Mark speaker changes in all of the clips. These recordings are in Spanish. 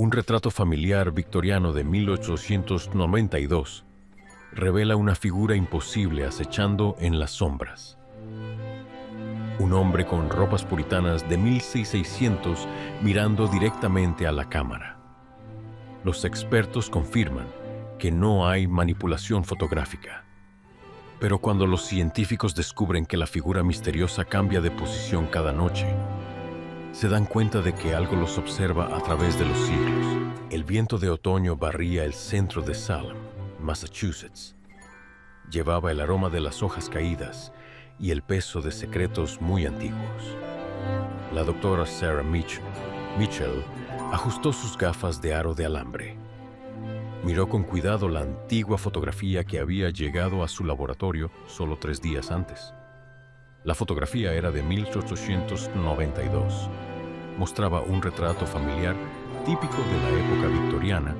Speaker 1: Un retrato familiar victoriano de 1892 revela una figura imposible acechando en las sombras. Un hombre con ropas puritanas de 1600 mirando directamente a la cámara. Los expertos confirman que no hay manipulación fotográfica. Pero cuando los científicos descubren que la figura misteriosa cambia de posición cada noche, se dan cuenta de que algo los observa a través de los siglos. El viento de otoño barría el centro de Salem, Massachusetts. Llevaba el aroma de las hojas caídas y el peso de secretos muy antiguos. La doctora Sarah Mitchell ajustó sus gafas de aro de alambre. Miró con cuidado la antigua fotografía que había llegado a su laboratorio solo 3 días antes. La fotografía era de 1892. Mostraba un retrato familiar típico de la época victoriana,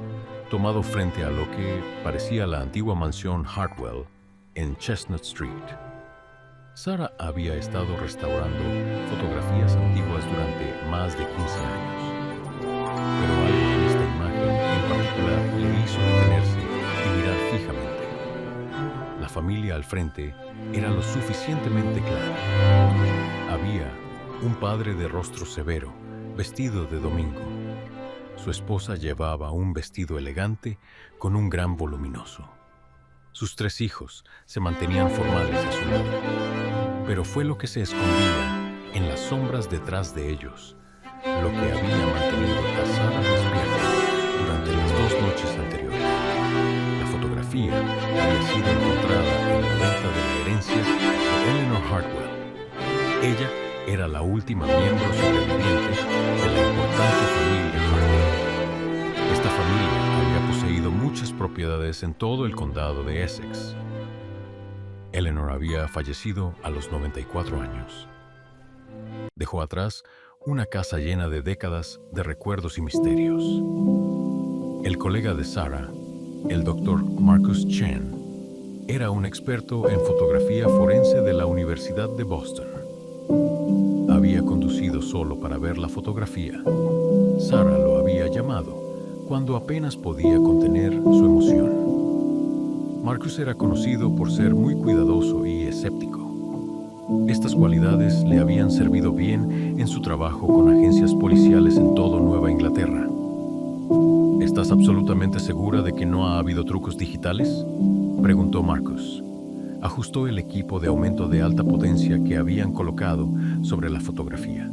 Speaker 1: tomado frente a lo que parecía la antigua mansión Hartwell en Chestnut Street. Sarah había estado restaurando fotografías antiguas durante más de 15 años. Pero algo en esta imagen en particular le hizo detenerse y mirar fijamente. La familia al frente era lo suficientemente clara. Había un padre de rostro severo, vestido de domingo. Su esposa llevaba un vestido elegante con un gran voluminoso. Sus 3 hijos se mantenían formales a su lado. Pero fue lo que se escondía en las sombras detrás de ellos lo que había mantenido a Sarah despierta durante las 2 noches anteriores. La fotografía había sido encontrada en la venta de la herencia de Eleanor Hartwell. Ella era la última miembro sobreviviente de la importante familia Hartwell. Esta familia había poseído muchas propiedades en todo el condado de Essex. Eleanor había fallecido a los 94 años. Dejó atrás una casa llena de décadas de recuerdos y misterios. El colega de Sarah, el Dr. Marcus Chen, era un experto en fotografía forense de la Universidad de Boston. Había conducido solo para ver la fotografía. Sarah lo había llamado cuando apenas podía contener su emoción. Marcus era conocido por ser muy cuidadoso y escéptico. Estas cualidades le habían servido bien en su trabajo con agencias policiales en toda Nueva Inglaterra. ¿Estás absolutamente segura de que no ha habido trucos digitales?, preguntó Marcus. Ajustó el equipo de aumento de alta potencia que habían colocado sobre la fotografía.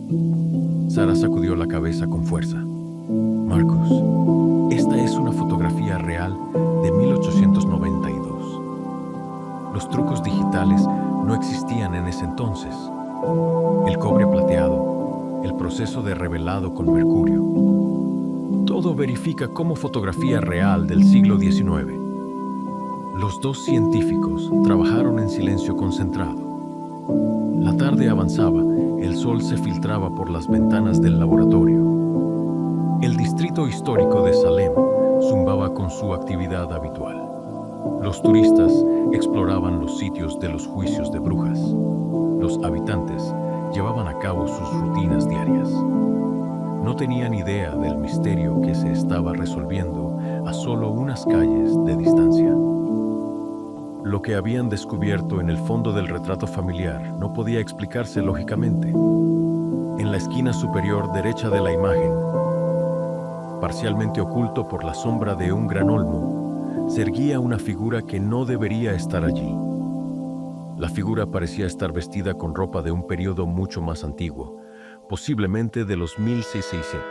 Speaker 1: Sarah sacudió la cabeza con fuerza. Marcus, esta es una fotografía real de 1892. Los trucos digitales no existían en ese entonces. El cobre plateado, el proceso de revelado con mercurio. Todo verifica como fotografía real del siglo XIX. Los 2 científicos trabajaron en silencio concentrado. La tarde avanzaba, el sol se filtraba por las ventanas del laboratorio. El distrito histórico de Salem zumbaba con su actividad habitual. Los turistas exploraban los sitios de los juicios de brujas. Los habitantes llevaban a cabo sus rutinas diarias. No tenían idea del misterio que se estaba resolviendo a solo unas calles de distancia. Lo que habían descubierto en el fondo del retrato familiar no podía explicarse lógicamente. En la esquina superior derecha de la imagen, parcialmente oculto por la sombra de un gran olmo, se erguía una figura que no debería estar allí. La figura parecía estar vestida con ropa de un periodo mucho más antiguo, posiblemente de los 1600.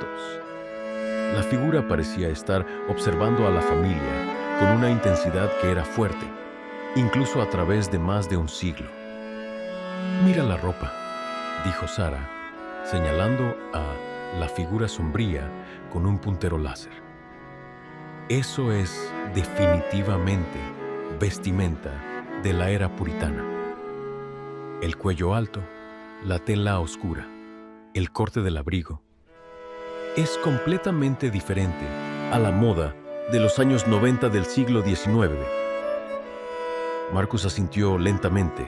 Speaker 1: La figura parecía estar observando a la familia con una intensidad que era fuerte, incluso a través de más de un siglo. «Mira la ropa», dijo Sarah, señalando a la figura sombría con un puntero láser. Eso es definitivamente vestimenta de la era puritana. El cuello alto, la tela oscura, el corte del abrigo. Es completamente diferente a la moda de los años 90 del siglo XIX. Marcus asintió lentamente.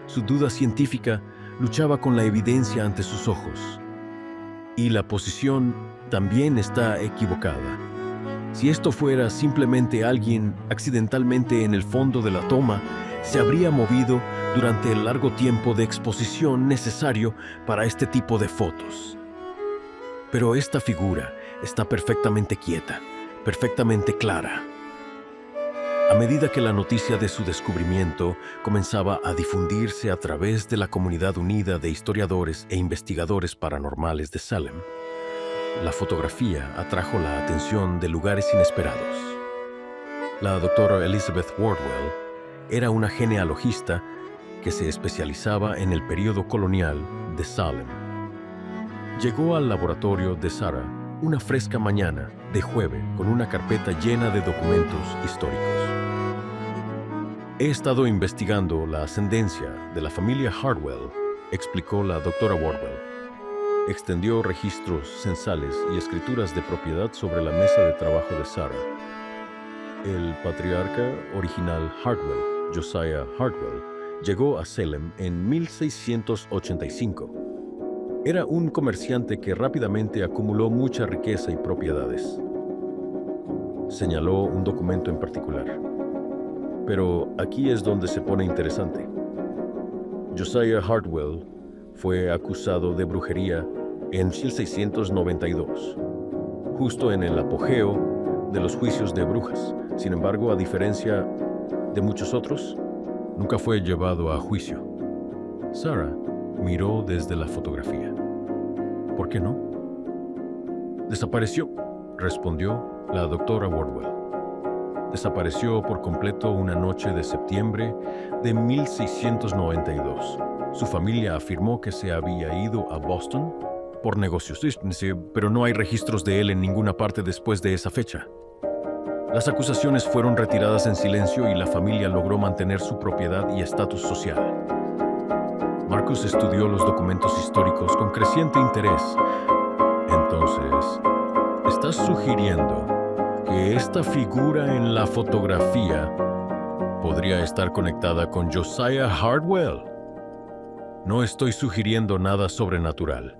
Speaker 1: Su duda científica luchaba con la evidencia ante sus ojos. Y la posición también está equivocada. Si esto fuera simplemente alguien accidentalmente en el fondo de la toma, se habría movido durante el largo tiempo de exposición necesario para este tipo de fotos. Pero esta figura está perfectamente quieta, perfectamente clara. A medida que la noticia de su descubrimiento comenzaba a difundirse a través de la comunidad unida de historiadores e investigadores paranormales de Salem, la fotografía atrajo la atención de lugares inesperados. La doctora Elizabeth Wardwell era una genealogista que se especializaba en el período colonial de Salem. Llegó al laboratorio de Sarah una fresca mañana de jueves con una carpeta llena de documentos históricos. He estado investigando la ascendencia de la familia Hardwell, explicó la doctora Wardwell. Extendió registros censales y escrituras de propiedad sobre la mesa de trabajo de Sarah. El patriarca original Hardwell, Josiah Hardwell, llegó a Salem en 1685. Era un comerciante que rápidamente acumuló mucha riqueza y propiedades. Señaló un documento en particular. Pero aquí es donde se pone interesante. Josiah Hardwell fue acusado de brujería en 1692, justo en el apogeo de los juicios de brujas. Sin embargo, a diferencia de muchos otros, nunca fue llevado a juicio. Sarah miró desde la fotografía. ¿Por qué no? Desapareció, respondió la doctora Wardwell. Desapareció por completo una noche de septiembre de 1692. Su familia afirmó que se había ido a Boston por negocios, pero no hay registros de él en ninguna parte después de esa fecha. Las acusaciones fueron retiradas en silencio y la familia logró mantener su propiedad y estatus social. Marcus estudió los documentos históricos con creciente interés. Entonces, ¿estás sugiriendo que esta figura en la fotografía podría estar conectada con Josiah Hardwell? No estoy sugiriendo nada sobrenatural.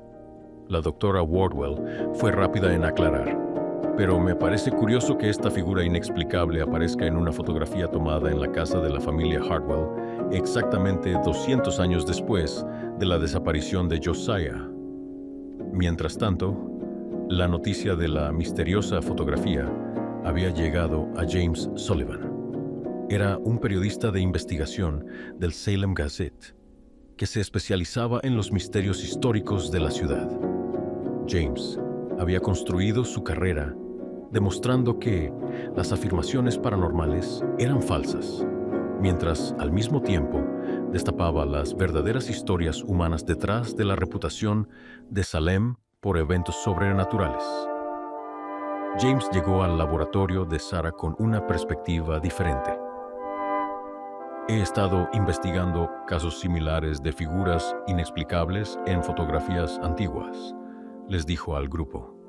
Speaker 1: La doctora Wardwell fue rápida en aclarar. Pero me parece curioso que esta figura inexplicable aparezca en una fotografía tomada en la casa de la familia Hardwell exactamente 200 años después de la desaparición de Josiah. Mientras tanto, la noticia de la misteriosa fotografía había llegado a James Sullivan. Era un periodista de investigación del Salem Gazette que se especializaba en los misterios históricos de la ciudad. James había construido su carrera demostrando que las afirmaciones paranormales eran falsas, mientras al mismo tiempo destapaba las verdaderas historias humanas detrás de la reputación de Salem por eventos sobrenaturales. James llegó al laboratorio de Sarah con una perspectiva diferente. He estado investigando casos similares de figuras inexplicables en fotografías antiguas, les dijo al grupo.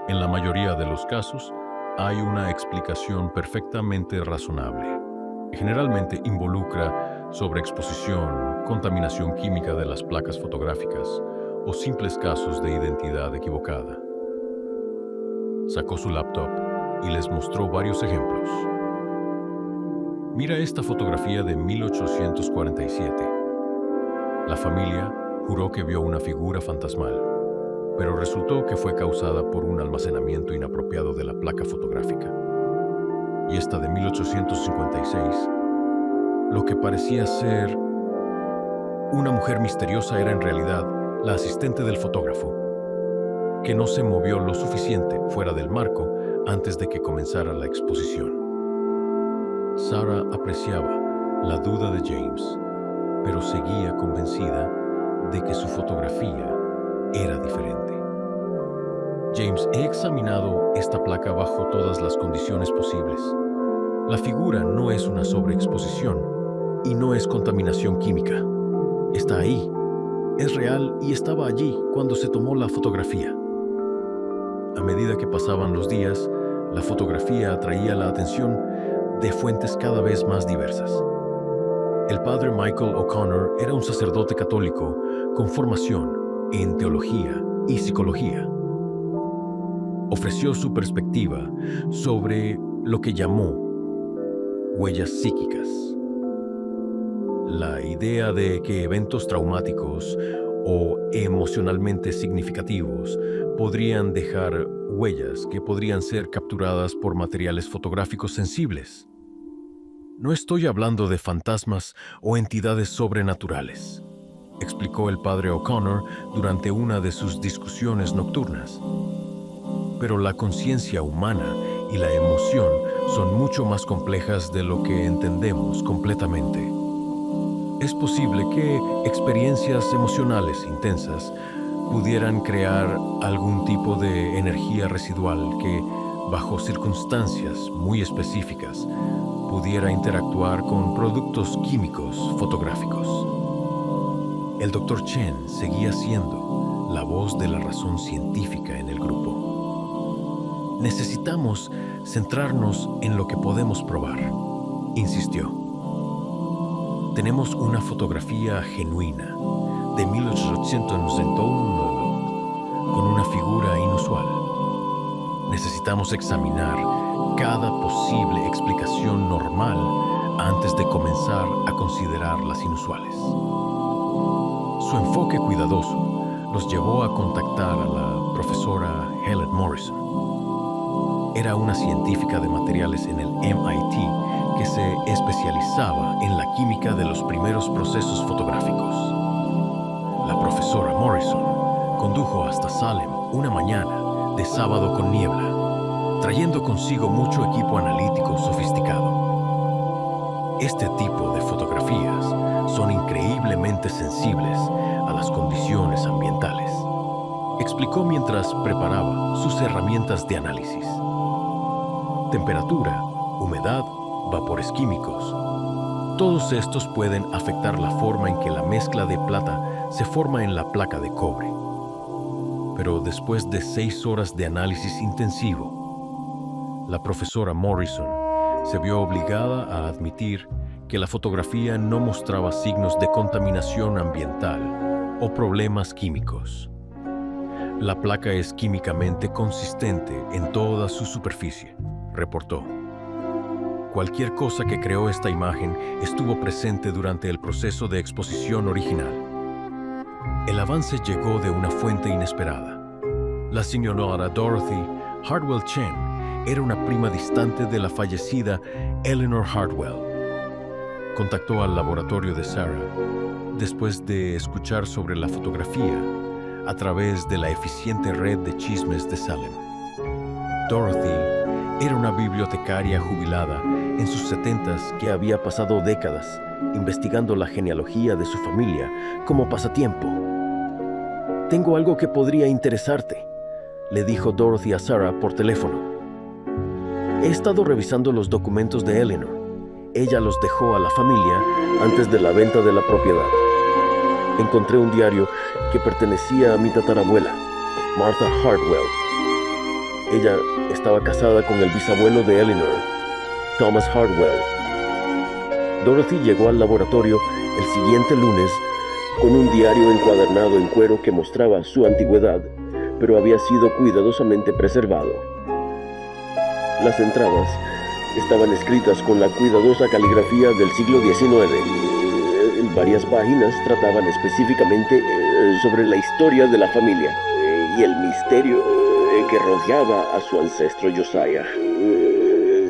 Speaker 1: En la mayoría de los casos, hay una explicación perfectamente razonable. Generalmente involucra sobreexposición, contaminación química de las placas fotográficas o simples casos de identidad equivocada. Sacó su laptop y les mostró varios ejemplos. Mira esta fotografía de 1847. La familia juró que vio una figura fantasmal, pero resultó que fue causada por un almacenamiento inapropiado de la placa fotográfica. Y esta de 1856, lo que parecía ser una mujer misteriosa era en realidad la asistente del fotógrafo, que no se movió lo suficiente fuera del marco antes de que comenzara la exposición. Sarah apreciaba la duda de James, pero seguía convencida de que su fotografía era diferente. James, he examinado esta placa bajo todas las condiciones posibles. La figura no es una sobreexposición y no es contaminación química. Está ahí, es real y estaba allí cuando se tomó la fotografía. A medida que pasaban los días, la fotografía atraía la atención de fuentes cada vez más diversas. El padre Michael O'Connor era un sacerdote católico con formación en teología y psicología. Ofreció su perspectiva sobre lo que llamó huellas psíquicas. La idea de que eventos traumáticos o emocionalmente significativos podrían dejar huellas que podrían ser capturadas por materiales fotográficos sensibles. No estoy hablando de fantasmas o entidades sobrenaturales, explicó el padre O'Connor durante una de sus discusiones nocturnas. Pero la conciencia humana y la emoción son mucho más complejas de lo que entendemos completamente. Es posible que experiencias emocionales intensas pudieran crear algún tipo de energía residual que, bajo circunstancias muy específicas, pudiera interactuar con productos químicos fotográficos. El Dr. Chen seguía siendo la voz de la razón científica en el grupo. Necesitamos centrarnos en lo que podemos probar, insistió. Tenemos una fotografía genuina de 1899 con una figura inusual. Necesitamos examinar cada posible explicación normal antes de comenzar a considerar las inusuales. Su enfoque cuidadoso los llevó a contactar a la profesora Helen Morrison. Era una científica de materiales en el MIT que se especializaba en la química de los primeros procesos fotográficos. La profesora Morrison condujo hasta Salem una mañana de sábado con niebla, trayendo consigo mucho equipo analítico sofisticado. Este tipo de fotografías son increíblemente sensibles a las condiciones ambientales, explicó mientras preparaba sus herramientas de análisis. Temperatura, humedad, vapores químicos. Todos estos pueden afectar la forma en que la mezcla de plata se forma en la placa de cobre. Pero después de 6 horas de análisis intensivo, la profesora Morrison se vio obligada a admitir que la fotografía no mostraba signos de contaminación ambiental o problemas químicos. La placa es químicamente consistente en toda su superficie, reportó. Cualquier cosa que creó esta imagen estuvo presente durante el proceso de exposición original. El avance llegó de una fuente inesperada. La señora Dorothy Hartwell Chen era una prima distante de la fallecida Eleanor Hartwell. Contactó al laboratorio de Sarah después de escuchar sobre la fotografía a través de la eficiente red de chismes de Salem. Dorothy era una bibliotecaria jubilada en sus 70s que había pasado décadas investigando la genealogía de su familia como pasatiempo. «Tengo algo que podría interesarte», le dijo Dorothy a Sarah por teléfono. «He estado revisando los documentos de Eleanor. Ella los dejó a la familia antes de la venta de la propiedad. Encontré un diario que pertenecía a mi tatarabuela, Martha Hartwell. Ella estaba casada con el bisabuelo de Eleanor, Thomas Hartwell». Dorothy llegó al laboratorio el siguiente lunes con un diario encuadernado en cuero que mostraba su antigüedad, pero había sido cuidadosamente preservado. Las entradas estaban escritas con la cuidadosa caligrafía del siglo XIX. Varias páginas trataban específicamente sobre la historia de la familia y el misterio que rodeaba a su ancestro Josiah.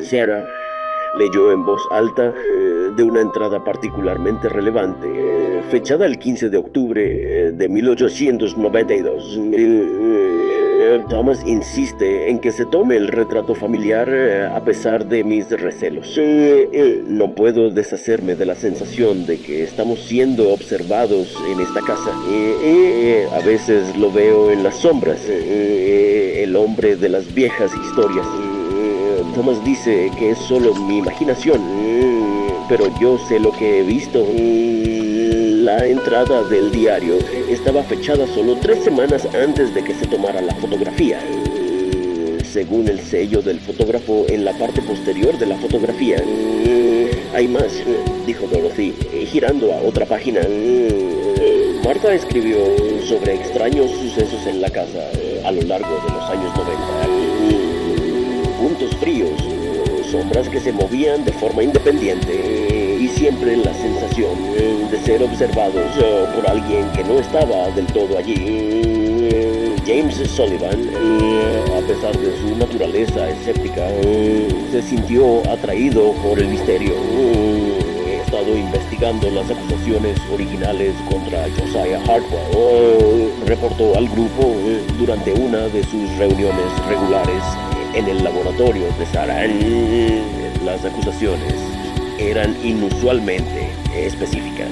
Speaker 1: Sarah leyó en voz alta de una entrada particularmente relevante, fechada el 15 de octubre de 1892. Thomas insiste en que se tome el retrato familiar a pesar de mis recelos. No puedo deshacerme de la sensación de que estamos siendo observados en esta casa. A veces lo veo en las sombras, el hombre de las viejas historias. Thomas dice que es solo mi imaginación, pero yo sé lo que he visto. La entrada del diario estaba fechada solo 3 semanas antes de que se tomara la fotografía. Según el sello del fotógrafo en la parte posterior de la fotografía. Hay más, dijo Dorothy, girando a otra página.
Speaker 2: Martha escribió sobre extraños sucesos en la casa a lo largo de los años 90. Puntos fríos, sombras que se movían de forma independiente y siempre la sensación de ser observados por alguien que no estaba del todo allí. James Sullivan, a pesar de su naturaleza escéptica, se sintió atraído por el misterio. He estado investigando las acusaciones originales contra Josiah Hartwell, reportó al grupo durante una de sus reuniones regulares en el laboratorio de Sarah. Las acusaciones eran inusualmente específicas.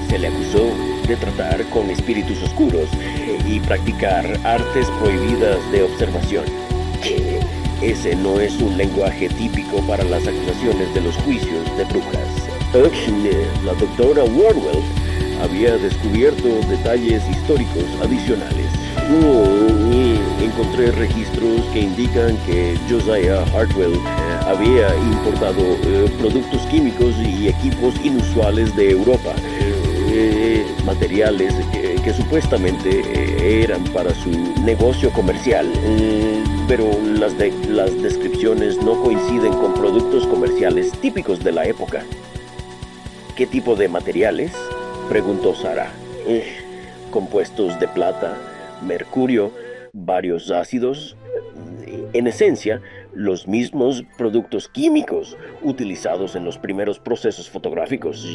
Speaker 2: Se le acusó de tratar con espíritus oscuros y practicar artes prohibidas de observación. Ese no es un lenguaje típico para las acusaciones de los juicios de brujas. La doctora Wardwell había descubierto detalles históricos adicionales. Encontré registros que indican que Josiah Hartwell había importado productos químicos y equipos inusuales de Europa. Materiales que supuestamente eran para su negocio comercial, pero las descripciones no coinciden con productos comerciales típicos de la época. ¿Qué tipo de materiales?, preguntó Sarah. Compuestos de plata, mercurio, varios ácidos. En esencia, los mismos productos químicos utilizados en los primeros procesos fotográficos.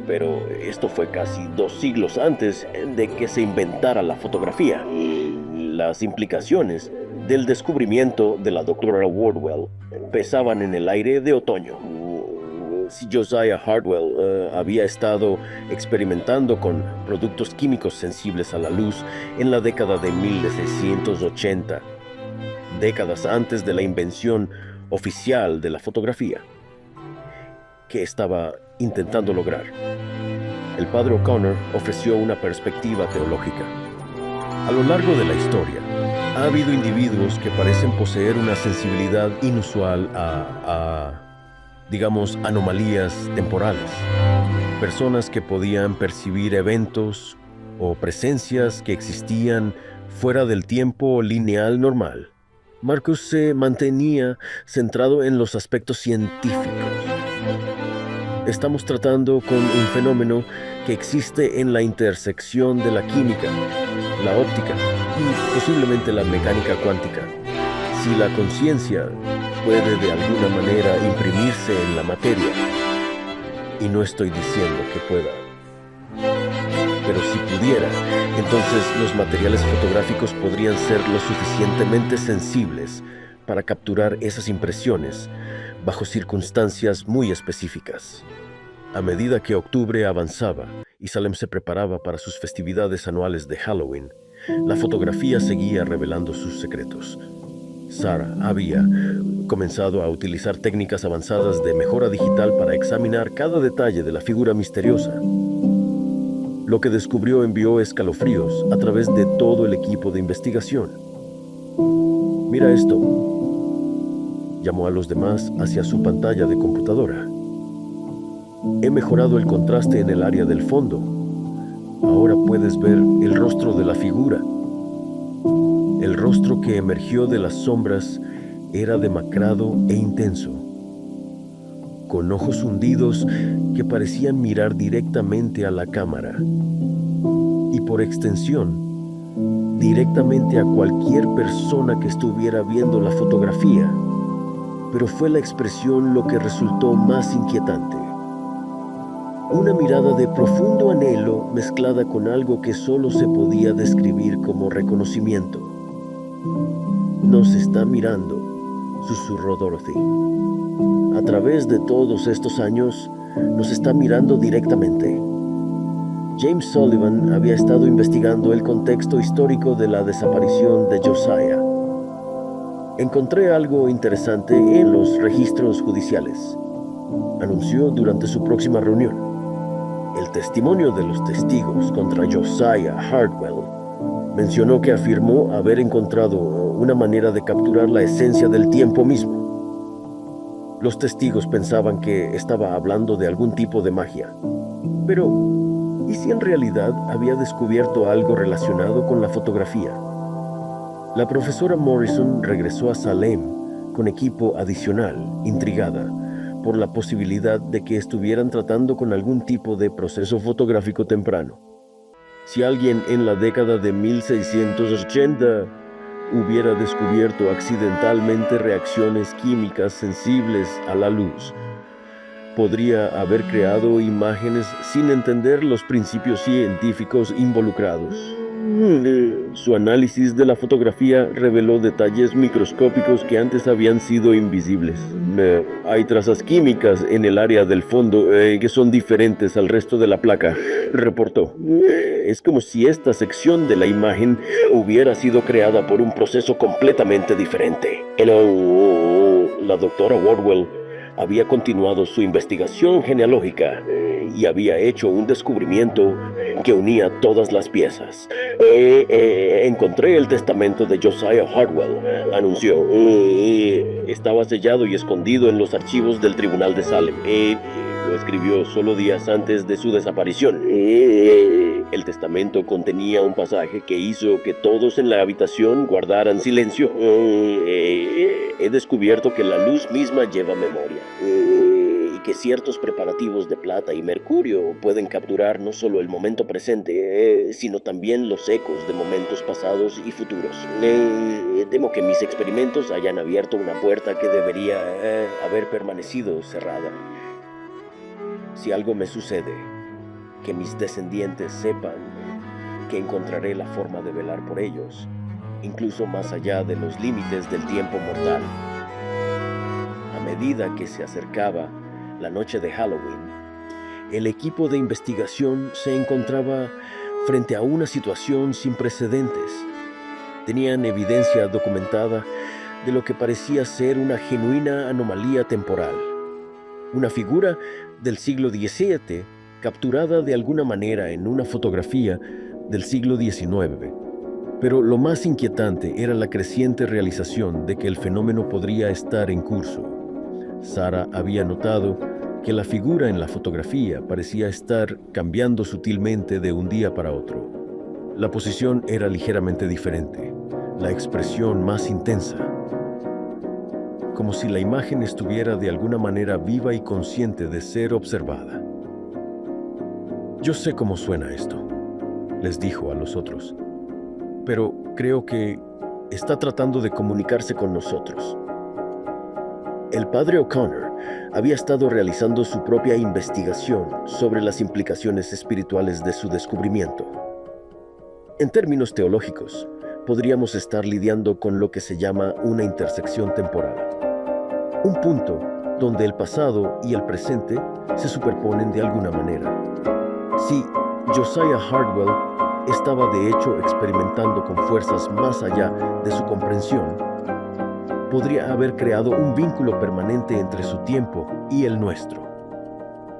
Speaker 2: Pero esto fue casi 2 siglos antes de que se inventara la fotografía. Las implicaciones del descubrimiento de la doctora Wardwell pesaban en el aire de otoño. Si Josiah Hartwell había estado experimentando con productos químicos sensibles a la luz en la década de 1680, décadas antes de la invención oficial de la fotografía, ¿qué estaba intentando lograr? El padre O'Connor ofreció una perspectiva teológica. A lo largo de la historia, ha habido individuos que parecen poseer una sensibilidad inusual digamos, anomalías temporales. Personas que podían percibir eventos o presencias que existían fuera del tiempo lineal normal. Marcus se mantenía centrado en los aspectos científicos. Estamos tratando con un fenómeno que existe en la intersección de la química, la óptica y posiblemente la mecánica cuántica. Si la conciencia puede de alguna manera imprimirse en la materia, y no estoy diciendo que pueda, pero si pudiera, entonces los materiales fotográficos podrían ser lo suficientemente sensibles para capturar esas impresiones bajo circunstancias muy específicas. A medida que octubre avanzaba y Salem se preparaba para sus festividades anuales de Halloween, la fotografía seguía revelando sus secretos. Sarah había comenzado a utilizar técnicas avanzadas de mejora digital para examinar cada detalle de la figura misteriosa. Lo que descubrió envió escalofríos a través de todo el equipo de investigación. «Mira esto», llamó a los demás hacia su pantalla de computadora. «He mejorado el contraste en el área del fondo. Ahora puedes ver el rostro de la figura». El rostro que emergió de las sombras era demacrado e intenso, con ojos hundidos que parecían mirar directamente a la cámara y, por extensión, directamente a cualquier persona que estuviera viendo la fotografía. Pero fue la expresión lo que resultó más inquietante. Una mirada de profundo anhelo mezclada con algo que solo se podía describir como reconocimiento. «Nos está mirando», susurró Dorothy. «A través de todos estos años, nos está mirando directamente». James Sullivan había estado investigando el contexto histórico de la desaparición de Josiah. «Encontré algo interesante en los registros judiciales», anunció durante su próxima reunión. El testimonio de los testigos contra Josiah Hartwell mencionó que afirmó haber encontrado una manera de capturar la esencia del tiempo mismo. Los testigos pensaban que estaba hablando de algún tipo de magia, pero ¿Y si en realidad había descubierto algo relacionado con la fotografía? La profesora Morrison regresó a Salem con equipo adicional, intrigada por la posibilidad de que estuvieran tratando con algún tipo de proceso fotográfico temprano. Si alguien en la década de 1680 hubiera descubierto accidentalmente reacciones químicas sensibles a la luz, podría haber creado imágenes sin entender los principios científicos involucrados. Su análisis de la fotografía reveló detalles microscópicos que antes habían sido invisibles. Hay trazas químicas en el área del fondo que son diferentes al resto de la placa, reportó. Es como si esta sección de la imagen hubiera sido creada por un proceso completamente diferente. La doctora Wardwell había continuado su investigación genealógica y había hecho un descubrimiento que unía todas las piezas. Encontré el testamento de Josiah Hartwell, anunció. Estaba sellado y escondido en los archivos del Tribunal de Salem. Lo escribió solo días antes de su desaparición. El testamento contenía un pasaje que hizo que todos en la habitación guardaran silencio. He descubierto que la luz misma lleva memoria. Y que ciertos preparativos de plata y mercurio pueden capturar no solo el momento presente, sino también los ecos de momentos pasados y futuros. Temo que mis experimentos hayan abierto una puerta que debería haber permanecido cerrada. Si algo me sucede, que mis descendientes sepan que encontraré la forma de velar por ellos, incluso más allá de los límites del tiempo mortal. A medida que se acercaba la noche de Halloween, el equipo de investigación se encontraba frente a una situación sin precedentes. Tenían evidencia documentada de lo que parecía ser una genuina anomalía temporal. Una figura del siglo XVII capturada de alguna manera en una fotografía del siglo XIX. Pero lo más inquietante era la creciente realización de que el fenómeno podría estar en curso. Sarah había notado que la figura en la fotografía parecía estar cambiando sutilmente de un día para otro. La posición era ligeramente diferente, la expresión más intensa, como si la imagen estuviera de alguna manera viva y consciente de ser observada. «Yo sé cómo suena esto», les dijo a los otros, «pero creo que está tratando de comunicarse con nosotros». El padre O'Connor había estado realizando su propia investigación sobre las implicaciones espirituales de su descubrimiento. En términos teológicos, podríamos estar lidiando con lo que se llama una intersección temporal. Un punto donde el pasado y el presente se superponen de alguna manera. Si Josiah Hartwell estaba de hecho experimentando con fuerzas más allá de su comprensión, podría haber creado un vínculo permanente entre su tiempo y el nuestro.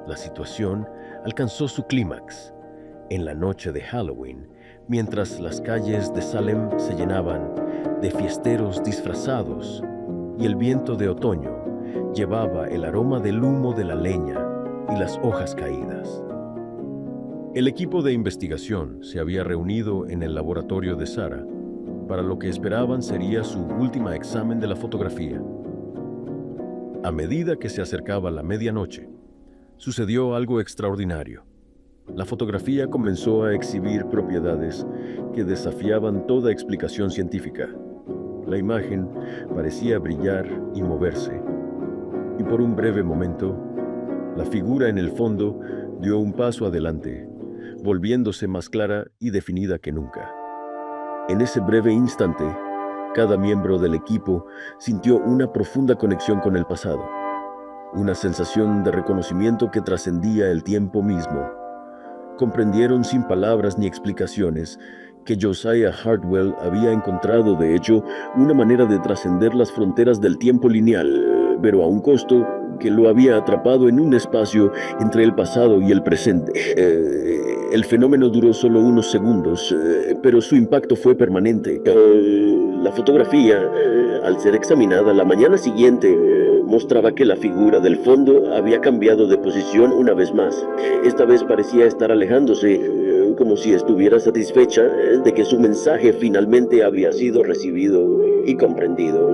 Speaker 2: La situación alcanzó su clímax en la noche de Halloween, mientras las calles de Salem se llenaban de fiesteros disfrazados y el viento de otoño llevaba el aroma del humo de la leña y las hojas caídas. El equipo de investigación se había reunido en el laboratorio de Sarah para lo que esperaban sería su último examen de la fotografía. A medida que se acercaba la medianoche, sucedió algo extraordinario. La fotografía comenzó a exhibir propiedades que desafiaban toda explicación científica. La imagen parecía brillar y moverse, y por un breve momento, la figura en el fondo dio un paso adelante, volviéndose más clara y definida que nunca. En ese breve instante, cada miembro del equipo sintió una profunda conexión con el pasado, una sensación de reconocimiento que trascendía el tiempo mismo. Comprendieron sin palabras ni explicaciones que Josiah Hartwell había encontrado, de hecho, una manera de trascender las fronteras del tiempo lineal, pero a un costo que lo había atrapado en un espacio entre el pasado y el presente. El fenómeno duró solo unos segundos, pero su impacto fue permanente. La fotografía, al ser examinada la mañana siguiente, mostraba que la figura del fondo había cambiado de posición una vez más. Esta vez parecía estar alejándose, como si estuviera satisfecha de que su mensaje finalmente había sido recibido y comprendido.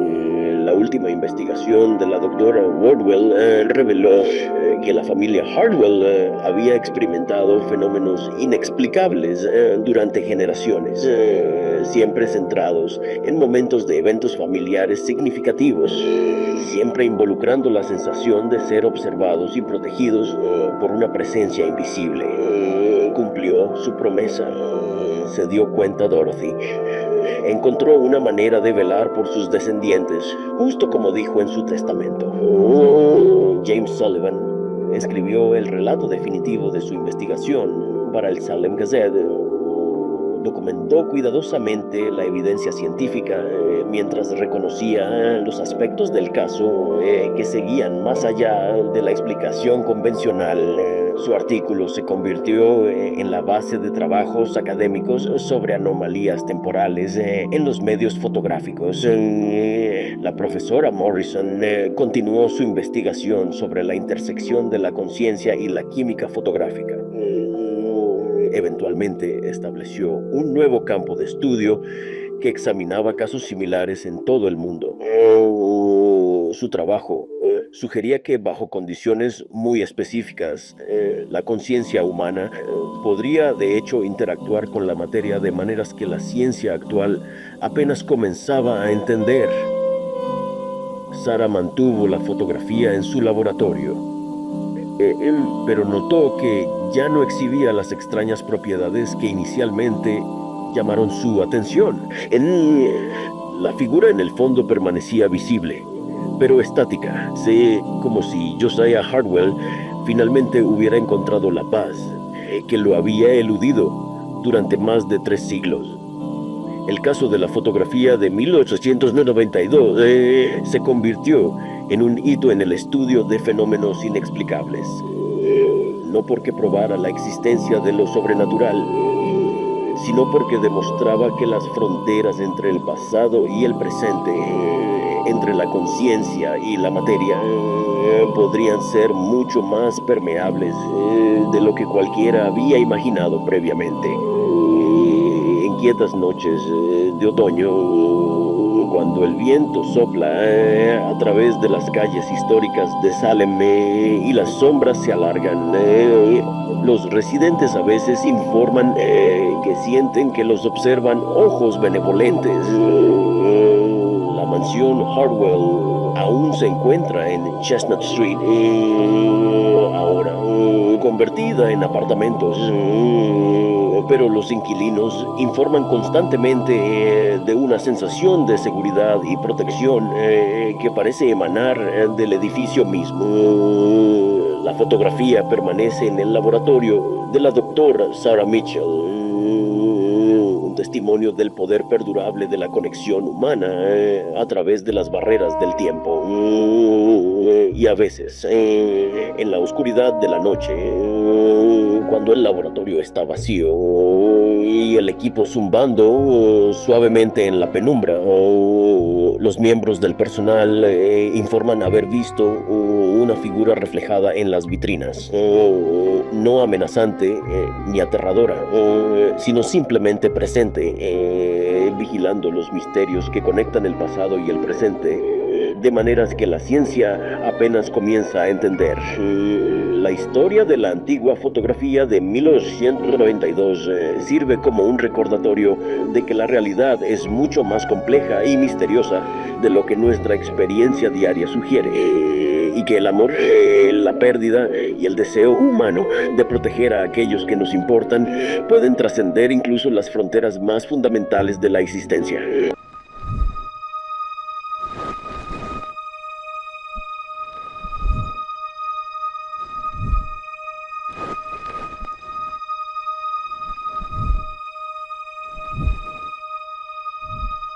Speaker 2: La última investigación de la doctora Wardwell reveló que la familia Hardwell había experimentado fenómenos inexplicables durante generaciones, siempre centrados en momentos de eventos familiares significativos, siempre involucrando la sensación de ser observados y protegidos por una presencia invisible. Cumplió su promesa, se dio cuenta Dorothy. Encontró una manera de velar por sus descendientes, justo como dijo en su testamento. James Sullivan escribió el relato definitivo de su investigación para el Salem Gazette. Documentó cuidadosamente la evidencia científica mientras reconocía los aspectos del caso que seguían más allá de la explicación convencional. Su artículo se convirtió en la base de trabajos académicos sobre anomalías temporales en los medios fotográficos. La profesora Morrison continuó su investigación sobre la intersección de la conciencia y la química fotográfica. Eventualmente estableció un nuevo campo de estudio que examinaba casos similares en todo el mundo. Su trabajo sugería que bajo condiciones muy específicas, la conciencia humana podría de hecho interactuar con la materia de maneras que la ciencia actual apenas comenzaba a entender. Sarah mantuvo la fotografía en su laboratorio. Pero notó que ya no exhibía las extrañas propiedades que inicialmente llamaron su atención. La figura en el fondo permanecía visible, pero estática, como si Josiah Hardwell finalmente hubiera encontrado la paz que lo había eludido durante más de 3 siglos. El caso de la fotografía de 1892 se convirtió en un hito en el estudio de fenómenos inexplicables. No porque probara la existencia de lo sobrenatural, sino porque demostraba que las fronteras entre el pasado y el presente, entre la conciencia y la materia, podrían ser mucho más permeables de lo que cualquiera había imaginado previamente. En quietas noches de otoño, cuando el viento sopla a través de las calles históricas de Salem y las sombras se alargan, los residentes a veces informan que sienten que los observan ojos benevolentes. La mansión Hardwell aún se encuentra en Chestnut Street, ahora convertida en apartamentos, pero los inquilinos informan constantemente de una sensación de seguridad y protección que parece emanar del edificio mismo. La fotografía permanece en el laboratorio de la doctora Sarah Mitchell, un testimonio del poder perdurable de la conexión humana a través de las barreras del tiempo. Y a veces, en la oscuridad de la noche, cuando el laboratorio está vacío y el equipo zumbando suavemente en la penumbra, los miembros del personal informan haber visto una figura reflejada en las vitrinas, no amenazante ni aterradora, sino simplemente presente, vigilando los misterios que conectan el pasado y el presente, de maneras que la ciencia apenas comienza a entender. La historia de la antigua fotografía de 1892 sirve como un recordatorio de que la realidad es mucho más compleja y misteriosa de lo que nuestra experiencia diaria sugiere, y que el amor, la pérdida y el deseo humano de proteger a aquellos que nos importan pueden trascender incluso las fronteras más fundamentales de la existencia.